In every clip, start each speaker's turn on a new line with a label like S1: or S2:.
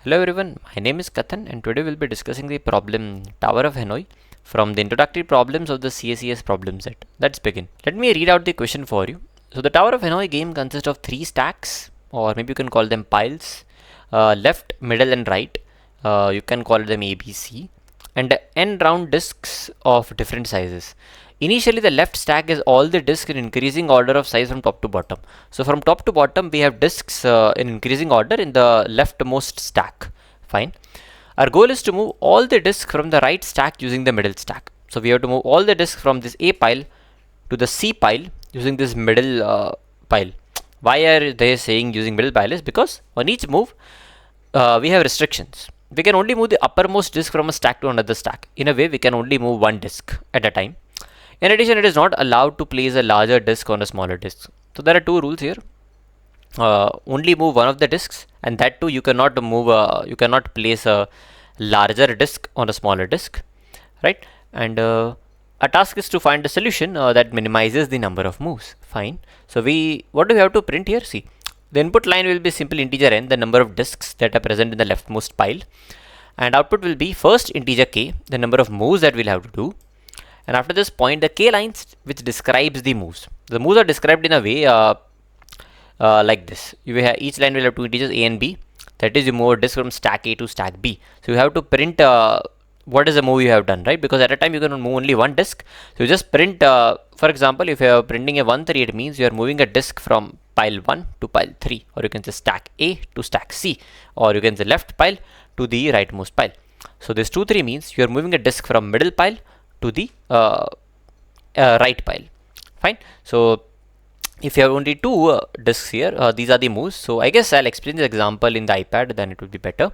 S1: Hello everyone, my name is Kathan and today we'll be discussing the problem Tower of Hanoi from the Introductory Problems of the CSES Problem Set. Let's begin. Let me read out the question for you. So the Tower of Hanoi game consists of 3 stacks, or maybe you can call them piles, left, middle and right. You can call them A, B, C, and n round discs of different sizes. Initially, the left stack is all the discs in increasing order of size from top to bottom. So from top to bottom, we have discs in increasing order in the leftmost stack. Fine. Our goal is to move all the discs from the right stack using the middle stack. So we have to move all the discs from this A pile to the C pile using this middle pile. Why are they saying using middle pile is because on each move, we have restrictions. We can only move the uppermost disk from a stack to another stack. In a way, we can only move one disk at a time. In addition, it is not allowed to place a larger disk on a smaller disk. So there are two rules here. Only move one of the disks, and that too you cannot place a larger disk on a smaller disk, right? And our task is to find a solution that minimizes the number of moves. Fine. So what do we have to print here? See, the input line will be simple integer n, the number of disks that are present in the leftmost pile, and output will be first integer k, the number of moves that we'll have to do. And after this point, the k lines which describes the moves. The moves are described in a way like this. Each line will have two integers a and b. That is, you move a disk from stack A to stack B. So you have to print what is the move you have done, right? Because at a time you can move only one disk. So you just print, for example, if you are printing a 1, 3, it means you are moving a disk from pile 1 to pile 3. Or you can say stack A to stack C. Or you can say left pile to the rightmost pile. So this 2, 3 means you are moving a disk from middle pile to the right pile. Fine. So if you have only two disks here, these are the moves. So I guess I'll explain the example in the iPad, then it will be better.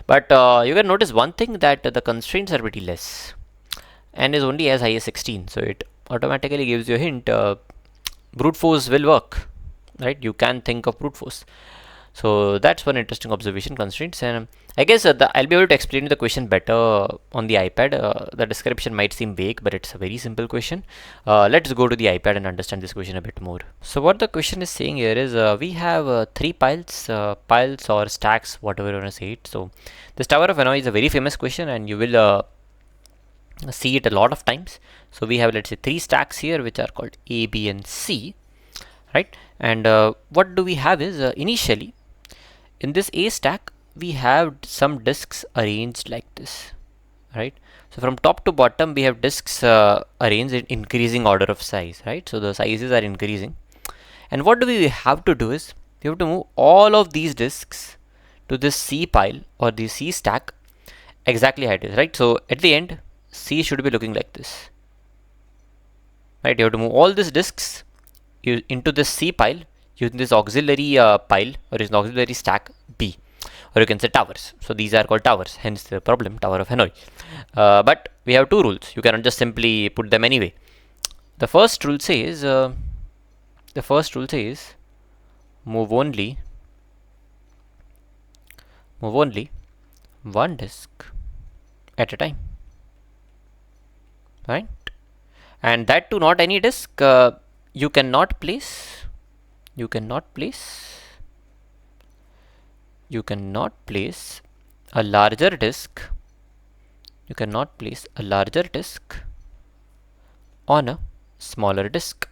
S1: But you can notice one thing, that the constraints are pretty less and is only as high as 16. So it automatically gives you a hint. Brute force will work, right? You can think of brute force. So that's one interesting observation, constraints. And I guess I'll be able to explain the question better on the iPad. The description might seem vague, but it's a very simple question. Let's go to the iPad and understand this question a bit more. So what the question is saying here is we have 3 piles or stacks, whatever you want to say it. So this Tower of Hanoi is a very famous question, and you will see it a lot of times. So we have, let's say, 3 stacks here which are called A, B and C, right? And what do we have is initially in this A stack we have some disks arranged like this, right? So from top to bottom we have disks arranged in increasing order of size, right? So the sizes are increasing, and what do we have to do is we have to move all of these disks to this C pile or the C stack exactly how it is, right? So at the end C should be looking like this, right? You have to move all these disks into this C pile using this auxiliary pile or is an auxiliary stack B, or you can say towers. So these are called towers, hence the problem Tower of Hanoi. But we have two rules. You cannot just simply put them anyway. The first rule says move only one disk at a time, right? And that too not any disk. You cannot place a larger disk. You cannot place a larger disk on a smaller disk.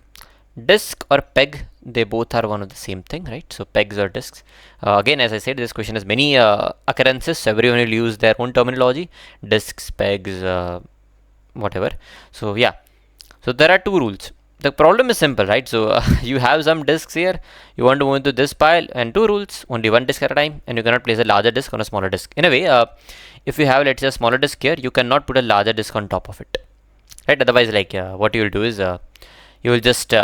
S1: Disk or peg, they both are one of the same thing, right? So pegs or disks. Again, as I said, this question has many occurrences, so everyone will use their own terminology. Disks, pegs, whatever. So yeah, so there are two rules. The problem is simple, right? So you have some disks here, you want to move into this pile, and two rules: only one disk at a time, and you cannot place a larger disk on a smaller disk. In a way, if you have, let's say, a smaller disk here, you cannot put a larger disk on top of it, right? Otherwise, like what you will do is you will just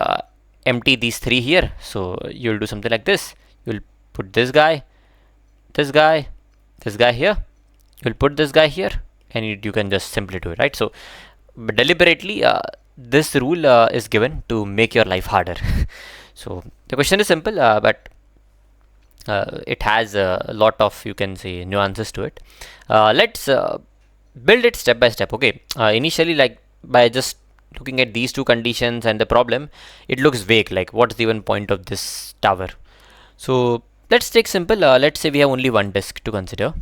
S1: empty these 3 here. So you will do something like this. You will put this guy here. You will put this guy here, and you can just simply do it, right? So but deliberately this rule is given to make your life harder. So the question is simple, but it has a lot of, you can say, nuances to it. Let's build it step by step. Okay, initially, like by just looking at these two conditions and the problem, it looks vague, like what's the even point of this tower. So let's take simple. Let's say we have only one disk to consider.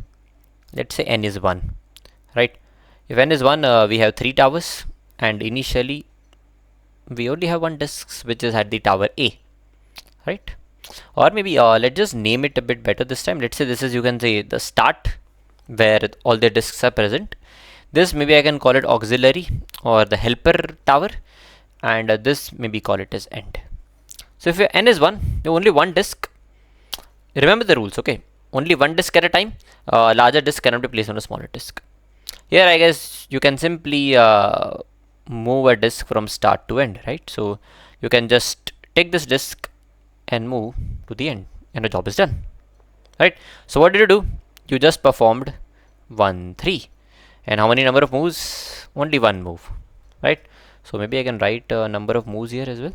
S1: Let's say n is 1, right? If n is 1, we have 3 towers, and initially we only have one disk which is at the tower A, right? Or maybe let's just name it a bit better this time. Let's say this is, you can say, the start where all the disks are present. This maybe I can call it auxiliary or the helper tower, and this maybe call it as end. So if your n is 1, you have only one disk. Remember the rules, okay? Only one disk at a time. Larger disk cannot be placed on a smaller disk. Here I guess you can simply move a disk from start to end, right? So you can just take this disk and move to the end, and the job is done, right? So what did you do? You just performed 1, 3. And how many number of moves? Only one move, right? So maybe I can write a number of moves here as well.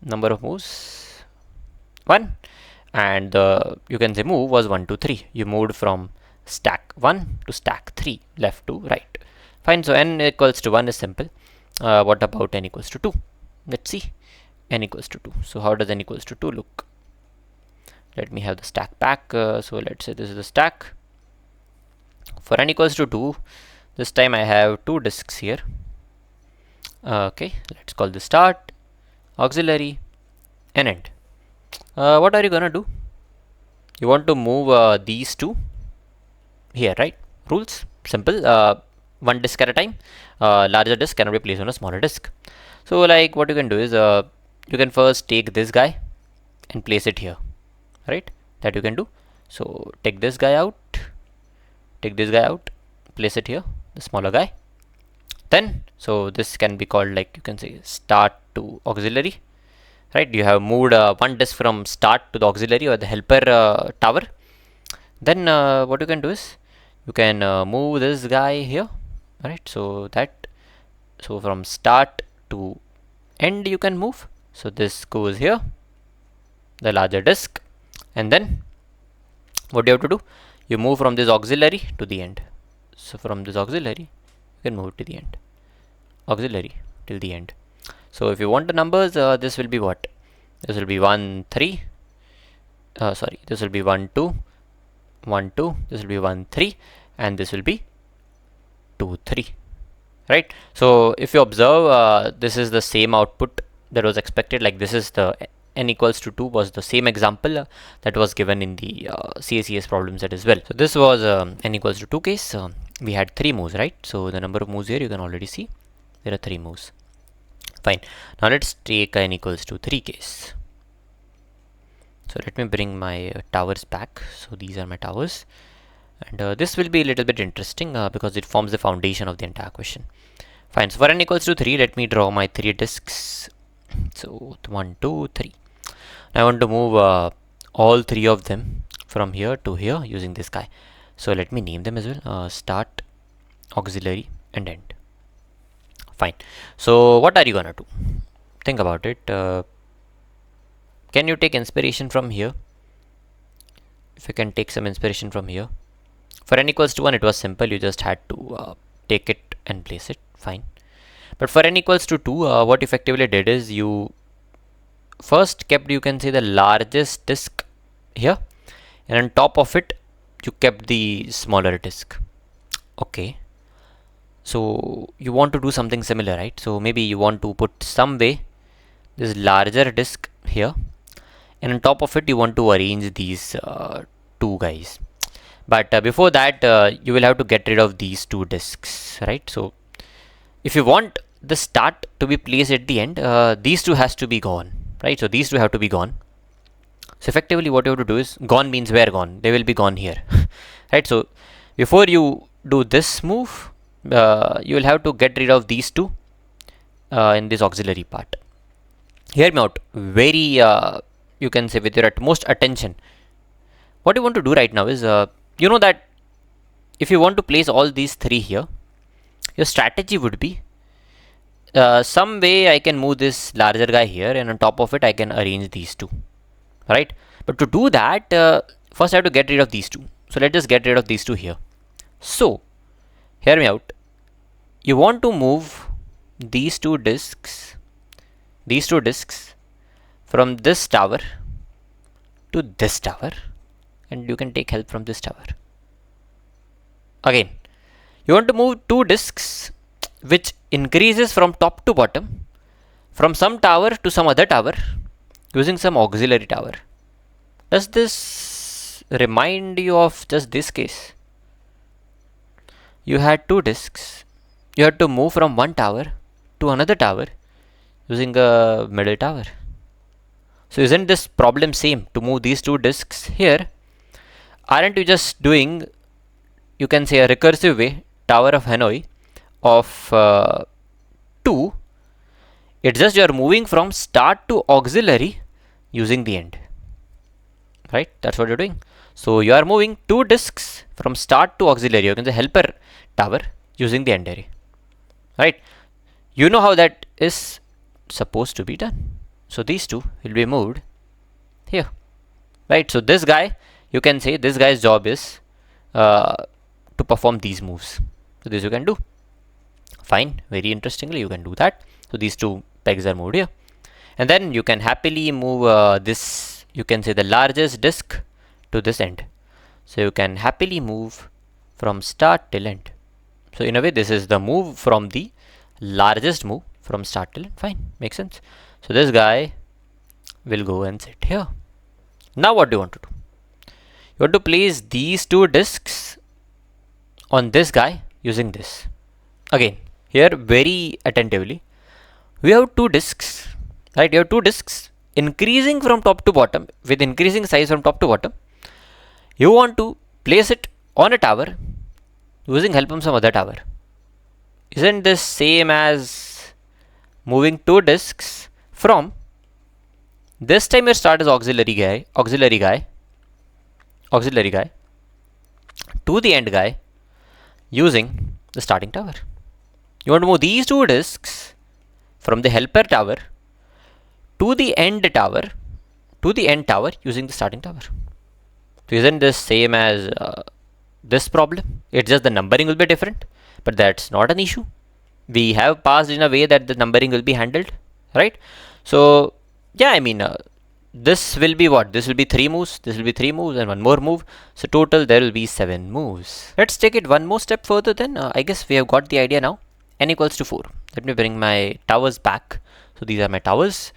S1: Number of moves 1, and you can say move was 1, 2, 3. You moved from stack 1 to stack 3, left to right. Fine. So n equals to 1 is simple. What about n equals to 2? Let's see. N equals to 2. So how does n equals to 2 look? Let me have the stack back. So let's say this is the stack. For n equals to 2, this time I have 2 disks here. Okay, let's call this start, auxiliary, and end. What are you gonna do? You want to move these two here, right? Rules simple. One disk at a time. Larger disk cannot be placed on a smaller disk. So like what you can do is you can first take this guy and place it here, right? That you can do. So take this guy out, place it here, the smaller guy. Then so this can be called, like, you can say, start to auxiliary, right? You have moved one disk from start to the auxiliary or the helper tower. Then what you can do is you can move this guy here, right? So from start to end you can move. So this goes here, the larger disk, and then what do you have to do? You move from this auxiliary to the end. So from this auxiliary you can move to the end, auxiliary till the end. So if you want the numbers, this will be what? This will be 1, 3. Sorry, this will be 1, 2, 1, 2. This will be 1, 3, and this will be 2, 3. Right? So if you observe, this is the same output that was expected. Like this is the n equals to 2 was the same example that was given in the CSES problem set as well. So this was n equals to 2 case. We had 3 moves, right? So the number of moves here you can already see. There are 3 moves. Fine. Now let's take n equals to 3 case. So let me bring my towers back. So these are my towers, and this will be a little bit interesting because it forms the foundation of the entire question. Fine. So for n equals to 3, let me draw my 3 disks. So 1, 2, 3. Now I want to move all 3 of them from here to here using this guy. So let me name them as well. Start, auxiliary, and end. Fine. So what are you gonna do? Think about it. Can you take inspiration from here? If you can take some inspiration from here. For n equals to 1, it was simple. You just had to take it and place it. Fine. But for n equals to 2, what effectively did is you first kept, you can say, the largest disk here, and on top of it you kept the smaller disk. Okay. So you want to do something similar, right? So maybe you want to put some way this larger disk here, and on top of it you want to arrange these 2 guys. But before that you will have to get rid of these 2 disks, right? So if you want the start to be placed at the end, these 2 has to be gone, right? So these 2 have to be gone. So effectively what you have to do is, gone means where gone? They will be gone here, right? So before you do this move, you will have to get rid of these 2 in this auxiliary part. Hear me out very, you can say, with your utmost attention. What you want to do right now is, you know that if you want to place all these 3 here, your strategy would be, some way I can move this larger guy here, and on top of it I can arrange these 2, right? But to do that, first I have to get rid of these 2. So let's just get rid of these 2 here. So hear me out. You want to move these 2 disks from this tower to this tower, and you can take help from this tower. Again, you want to move two disks which increases from top to bottom, from some tower to some other tower, using some auxiliary tower. Does this remind you of just this case? You had two disks. You had to move from one tower to another tower using a middle tower. So isn't this problem same to move these two disks here? Aren't you just doing, you can say, a recursive way, Tower of Hanoi of 2? It's just you're moving from start to auxiliary using the end. Right? That's what you're doing. So you are moving two disks from start to auxiliary, you can say helper tower, using the end array. Right? You know how that is supposed to be done. So these two will be moved here. Right? So this guy, you can say this guy's job is to perform these moves. So this you can do. Fine. Very interestingly, you can do that. So these two pegs are moved here. And then you can happily move this, you can say the largest disk to this end. So you can happily move from start till end. So in a way, this is the move from the largest move from start till end. Fine. Makes sense. So this guy will go and sit here. Now what do you want to do? You want to place these two disks on this guy using this. Again, here very attentively, we have two disks, right? You have two disks increasing from top to bottom with increasing size from top to bottom. You want to place it on a tower using help from some other tower. Isn't this same as moving two disks from this time your start as auxiliary guy to the end guy using the starting tower? You want to move these two disks from the helper tower to the end tower using the starting tower. So isn't this same as this problem? It's just the numbering will be different, but that's not an issue. We have passed in a way that the numbering will be handled, right? So yeah, I mean, this will be what? This will be 3 moves, this will be 3 moves, and one more move. So total there will be 7 moves. Let's take it one more step further then. I guess we have got the idea now. N equals to 4. Let me bring my towers back. So these are my towers.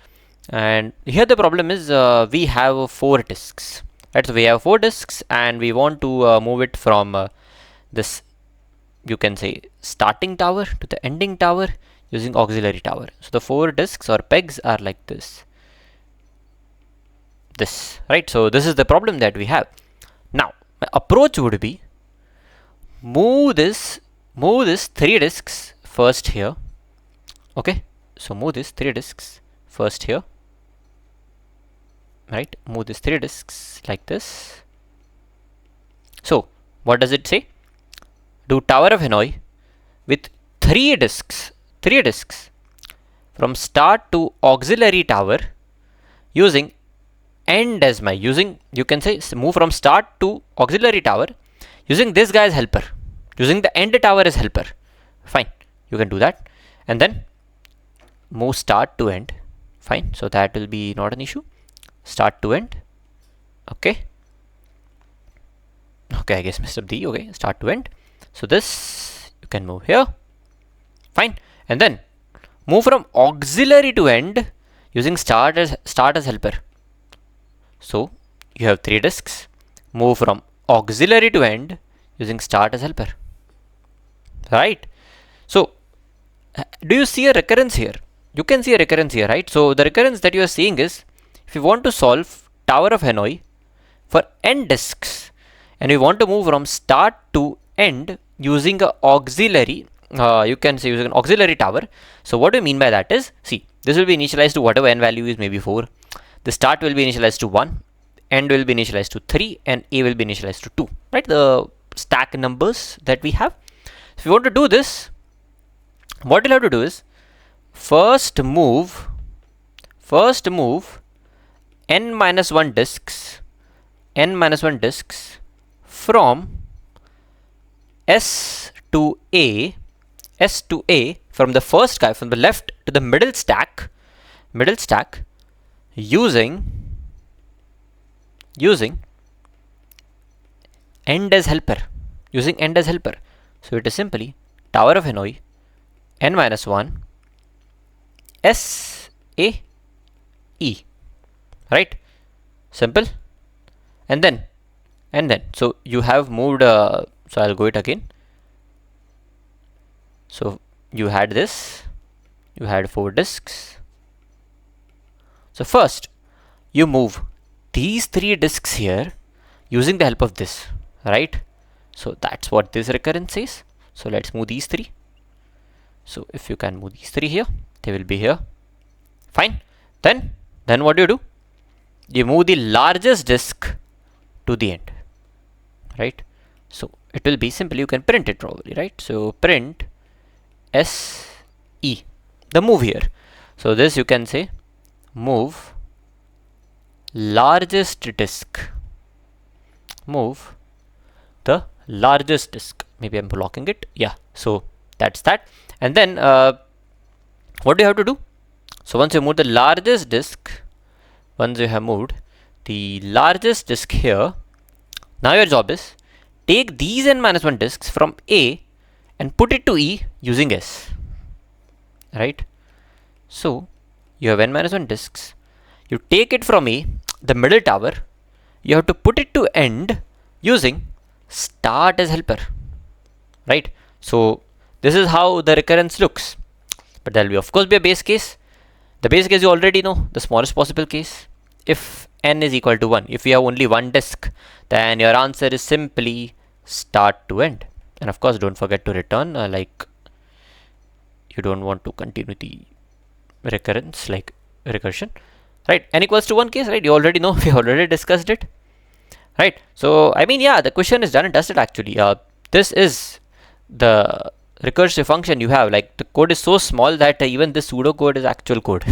S1: And here the problem is we have 4 disks. Right, so we have 4 disks and we want to move it from this, you can say, starting tower to the ending tower using auxiliary tower. So the 4 disks or pegs are like this. Right? So this is the problem that we have. Now, my approach would be move this 3 disks first here. Okay, so move this 3 disks first here. Right, move this 3 disks like this. So what does it say? Do Tower of Hanoi with 3 disks from start to auxiliary tower using end as my, you can say move from start to auxiliary tower using this guy as helper, using the end tower as helper. Fine, you can do that, and then move start to end. Fine, so that will be not an issue. Start to end. Okay, I guess messed up the okay, start to end. So this you can move here. Fine, and then move from auxiliary to end using start as helper. So you have 3 disks. Move from auxiliary to end using start as helper. Right? So do you see a recurrence here? You can see a recurrence here, right? So the recurrence that you are seeing is, if you want to solve Tower of Hanoi for n disks and we want to move from start to end using an auxiliary, you can say using an auxiliary tower. So what do you mean by that is, see, this will be initialized to whatever n value is, maybe 4. The start will be initialized to 1, end will be initialized to 3, and a will be initialized to 2. Right? The stack numbers that we have. If you want to do this, what you'll have to do is first move n minus 1 disks from S to A from the first guy, from the left to the middle stack using using end as helper. So it is simply Tower of Hanoi n minus 1 SAE, right? Simple. And then so you have moved, so I'll go it again. So you had this, you had 4 disks. So first you move these 3 disks here using the help of this, right? So that's what this recurrence says. So let's move these 3. So if you can move these 3 here, they will be here. Fine. Then what do? You move the largest disk to the end, right? So it will be simple. You can print it probably, right? So print SE, the move here. So this you can say move largest disk. Move the largest disk. Maybe I'm blocking it. Yeah. So that's that. And then what do you have to do? So once you move the largest disk, once you have moved the largest disk here, now your job is take these n minus 1 disks from A and put it to E using S, right? So you have n minus 1 disks, you take it from A, the middle tower, you have to put it to end using start as helper, right? So this is how the recurrence looks, but there will be of course be a base case. The base case you already know, the smallest possible case. If n is equal to 1, if you have only one disk, then your answer is simply start to end. And of course don't forget to return, like you don't want to continue the recurrence, like recursion, right? N equals to 1 case, right? You already know, we already discussed it, right? So I mean, yeah, the question is done and dusted actually. This is the recursive function you have. Like the code is so small that even this pseudo code is actual code,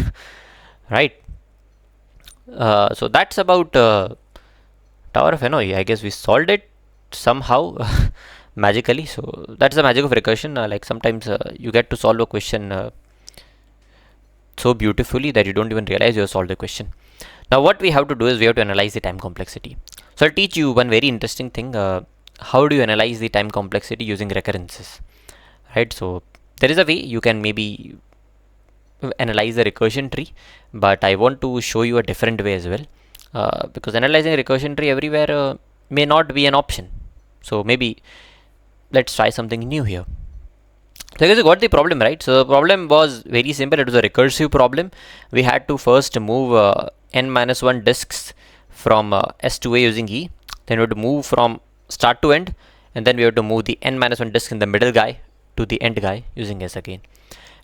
S1: right? So that's about Tower of Hanoi. I guess we solved it somehow magically. So that's the magic of recursion. Like sometimes you get to solve a question so beautifully that you don't even realize you have solved the question. Now what we have to do is we have to analyze the time complexity. So I'll teach you one very interesting thing. How do you analyze the time complexity using recurrences, right? So there is a way you can maybe analyze the recursion tree, but I want to show you a different way as well, because analyzing a recursion tree everywhere may not be an option. So maybe let's try something new here. So I guess you got the problem, right? So the problem was very simple. It was a recursive problem. We had to first move n minus 1 disks from S to A using E. Then we had to move from start to end, and then we have to move the n minus 1 disk in the middle guy to the end guy using S again.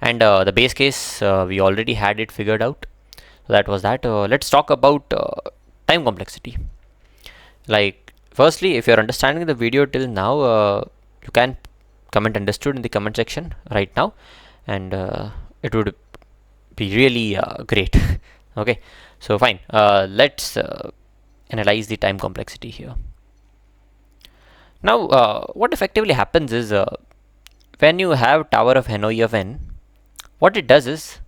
S1: And the base case, we already had it figured out. So that was that. Let's talk about time complexity. Like firstly, if you're understanding the video till now, you can comment understood in the comment section right now, and it would be really great. Okay, so fine. Let's analyze the time complexity here. Now what effectively happens is when you have Tower of Hanoi of n, what it does is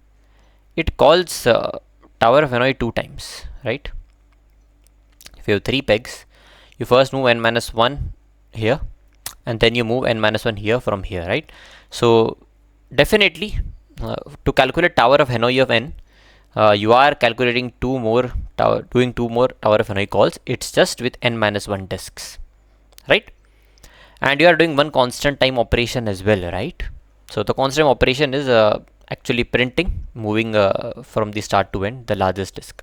S1: it calls Tower of Hanoi 2 times, right? If you have 3 pegs, you first move n minus 1 here, and then you move n minus 1 here from here, right? So definitely to calculate Tower of Hanoi of n, you are calculating doing two more Tower of Hanoi calls. It's just with n minus 1 disks, right? And you are doing one constant time operation as well, right? So the constant operation is actually printing, moving from the start to end the largest disk,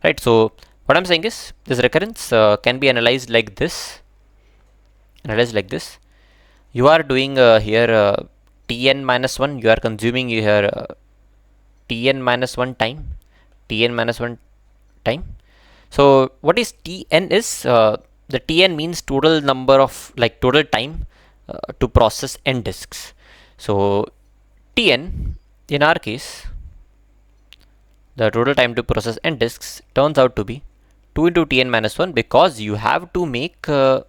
S1: right? So what I'm saying is this recurrence can be analyzed like this. You are doing here tn minus 1. You are consuming here tn minus 1 time. So what is tn is the tn means total number of, like total time to process n disks. So tn in our case, the total time to process n disks turns out to be 2 into tn minus 1, because you have to make 2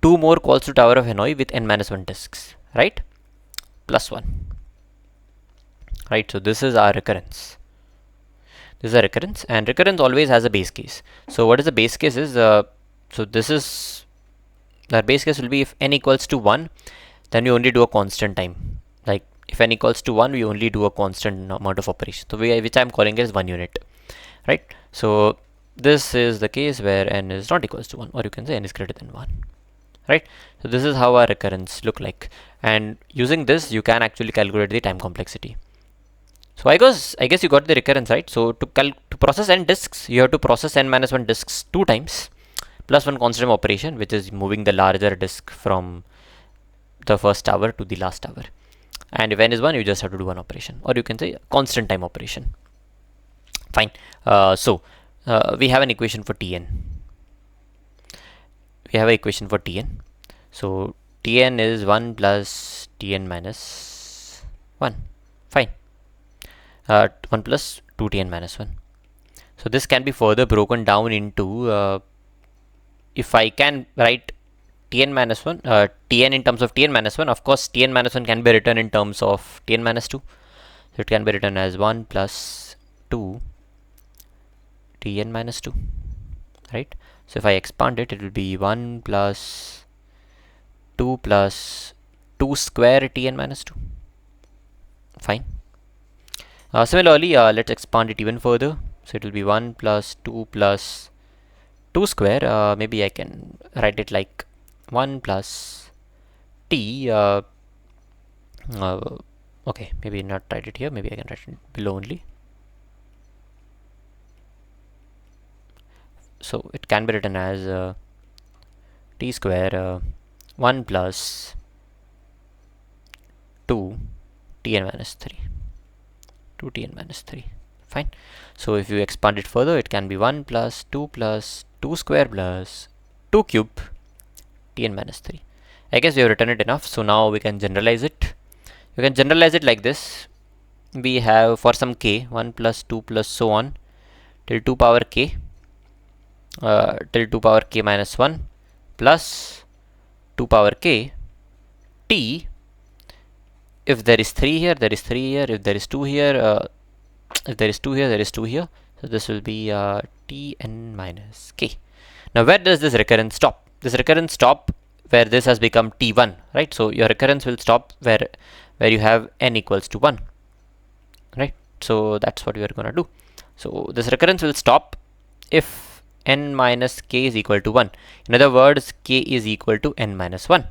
S1: more calls to Tower of Hanoi with n minus 1 disks, right? Plus 1, right? So this is our recurrence. This is a recurrence, and recurrence always has a base case. So what is the base case is, so this is, the base case will be if n equals to 1, then we only do a constant time. Like if n equals to 1, we only do a constant amount of operation. So which I'm calling as 1 unit, right? So this is the case where n is not equals to 1, or you can say n is greater than 1, right? So this is how our recurrence look like, and using this you can actually calculate the time complexity. So I guess you got the recurrence, right? So to process n disks, you have to process n minus 1 disks 2 times plus one constant operation, which is moving the larger disk from the first tower to the last tower. And if n is 1, you just have to do one operation, or you can say constant time operation. Fine. So we have an equation for Tn. We have an equation for Tn. So Tn is 1 plus Tn minus 1. Fine. 1 plus 2Tn minus 1. So this can be further broken down into, if I can write Tn minus 1, Tn in terms of Tn minus 1, of course Tn minus 1 can be written in terms of Tn minus 2. So it can be written as 1 plus 2 Tn minus 2, right? So if I expand it, it will be 1 plus 2 plus 2 square Tn minus 2. Fine. Similarly, let's expand it even further. So it will be 1 plus 2 plus 2 square. Maybe I can write it like 1 plus t. Okay, maybe not write it here. Maybe I can write it below only. So it can be written as t square 1 plus 2 Tn minus 3. 2Tn minus 3. Fine. So if you expand it further, it can be 1 plus 2 square plus 2 cube Tn minus 3. I guess we have written it enough. So now we can generalize it. You can generalize it like this. We have for some k 1 plus 2 plus so on till 2 power k till 2 power k minus 1 plus 2 power k t. If there is 3 here, there is 3 here. If there is 2 here, if there is 2 here, there is 2 here. So this will be Tn minus k. Now where does this recurrence stop? This recurrence stop where this has become T1, right? So your recurrence will stop where you have n equals to 1, right? So that's what we are gonna do. So this recurrence will stop if n minus k is equal to 1. In other words, k is equal to n minus 1.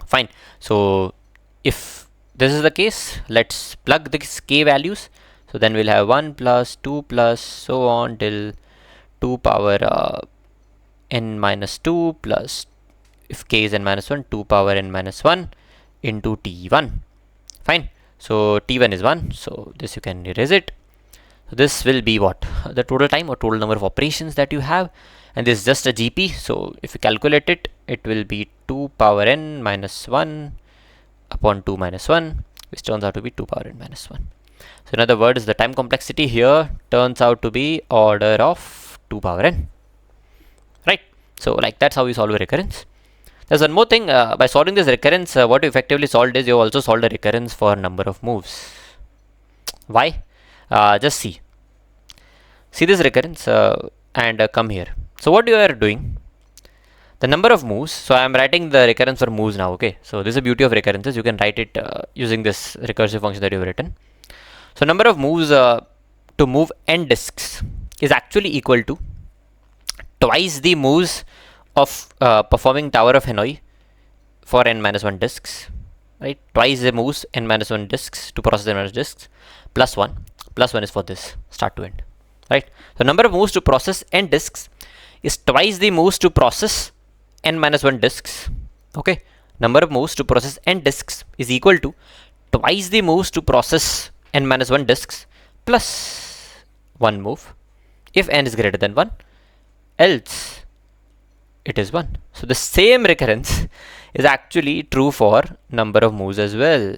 S1: Fine. So if this is the case, let's plug these k values. So then we'll have 1 plus 2 plus so on till 2 power n minus 2 plus, if k is n minus 1, 2 power n minus 1 into T1. Fine. So T1 is 1. So this you can erase it. So this will be what? The total time or total number of operations that you have. And this is just a GP. So if you calculate it, it will be 2 power n minus 1 upon 2 minus 1, which turns out to be 2 power n minus 1. So in other words, the time complexity here turns out to be order of 2 power n, right? So like that's how we solve a recurrence. There's one more thing. By solving this recurrence, what you effectively solved is you also solved a recurrence for number of moves. Why? Just see this recurrence and come here. So what you are doing, the number of moves. So I am writing the recurrence for moves now. Okay, so this is the beauty of recurrences. You can write it using this recursive function that you have written. So number of moves to move n disks is actually equal to twice the moves of performing Tower of Hanoi for n minus 1 disks, right? Twice the moves n minus 1 disks to process n minus disks plus 1. Plus 1 is for this start to end, right? So number of moves to process n disks is twice the moves to process n minus 1 disks. Okay, number of moves to process n disks is equal to twice the moves to process n minus 1 disks plus 1 move if n is greater than 1, else it is 1. So the same recurrence is actually true for number of moves as well,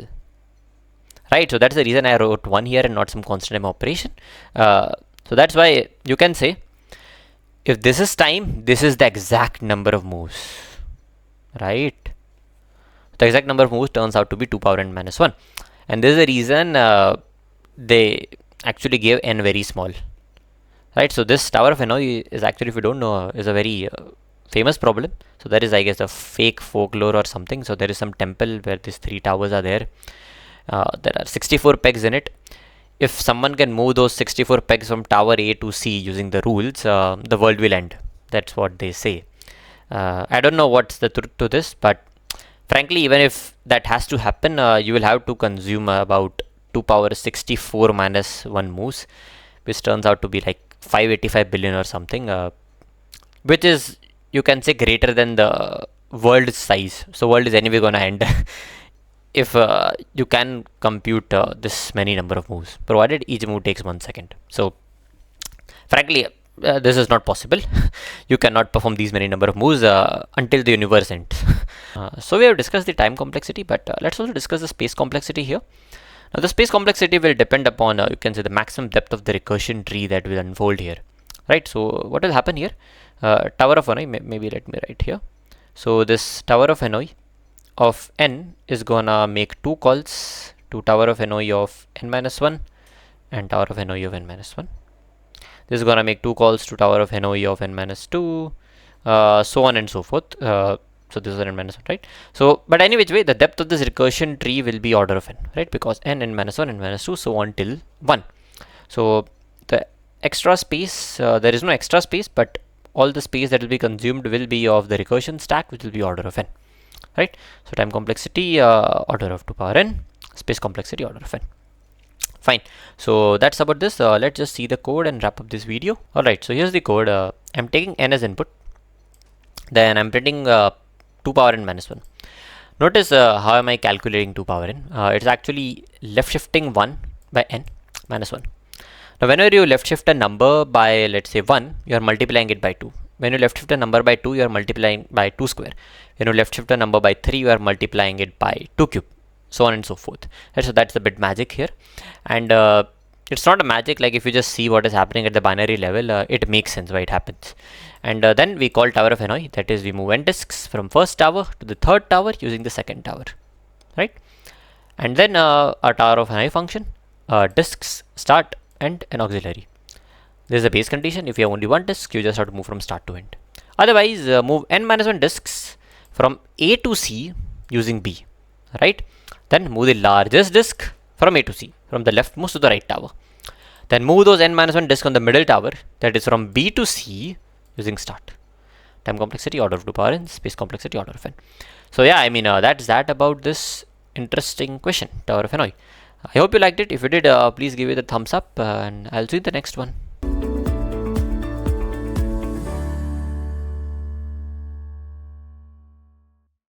S1: right? So that's the reason I wrote 1 here and not some constant time operation. So that's why you can say if this is time, this is the exact number of moves, right? The exact number of moves turns out to be 2 power n minus 1. And this is the reason actually gave n very small. Right, so this Tower of Hanoi is actually, if you don't know, is a very famous problem. So there is, I guess, a fake folklore or something. So there is some temple where these 3 towers are there. There are 64 pegs in it. If someone can move those 64 pegs from tower A to C using the rules, the world will end. That's what they say. I don't know what's the truth to this, but frankly, even if that has to happen, you will have to consume about 2 power 64 minus 1 moves, which turns out to be like 585 billion or something, which is, you can say, greater than the world size. So world is anyway gonna end if you can compute this many number of moves, provided each move takes 1 second. So frankly, this is not possible. You cannot perform these many number of moves until the universe ends. So we have discussed the time complexity, but let's also discuss the space complexity here. Now the space complexity will depend upon, you can say, the maximum depth of the recursion tree that will unfold here. Right, so what will happen here? Tower of Hanoi, maybe let me write here. So this Tower of Hanoi of n is gonna make 2 calls to Tower of Hanoi of n minus 1 and Tower of Hanoi of n minus 1. This is gonna make 2 calls to Tower of Hanoi of n minus 2, so on and so forth. So this is n minus 1, right? So, but any which way, the depth of this recursion tree will be order of n, right? Because n minus 1, n minus 2, so on till 1. So the extra space, there is no extra space, but all the space that will be consumed will be of the recursion stack, which will be order of n, right? So time complexity, order of 2 power n, space complexity, order of n. Fine. So that's about this. Let's just see the code and wrap up this video. Alright, so here's the code. I'm taking n as input, then I'm printing 2 power n minus 1. Notice how am I calculating 2 power n? It's actually left shifting 1 by n minus 1. Now whenever you left shift a number by, let's say, 1, you are multiplying it by 2. When you left shift a number by 2, you are multiplying by 2 square. When you left shift a number by 3, you are multiplying it by 2 cube, so on and so forth. Right, so that's the bit magic here. And it's not a magic, like if you just see what is happening at the binary level, it makes sense why it happens. And then we call Tower of Hanoi, that is, we move n disks from first tower to the third tower using the second tower, right? And then our Tower of Hanoi function, disks start and an auxiliary. This is a base condition. If you have only 1 disk, you just have to move from start to end. Otherwise, move n minus 1 disks from A to C using B, right? Then move the largest disk from A to C, from the leftmost to the right tower. Then move those n minus 1 disks on the middle tower, that is from B to C using start. Time complexity, order of 2 power n, space complexity, order of n. So yeah, I mean, that's that about this interesting question, Tower of Hanoi. I hope you liked it. If you did, please give it a thumbs up, and I'll see you in the next one.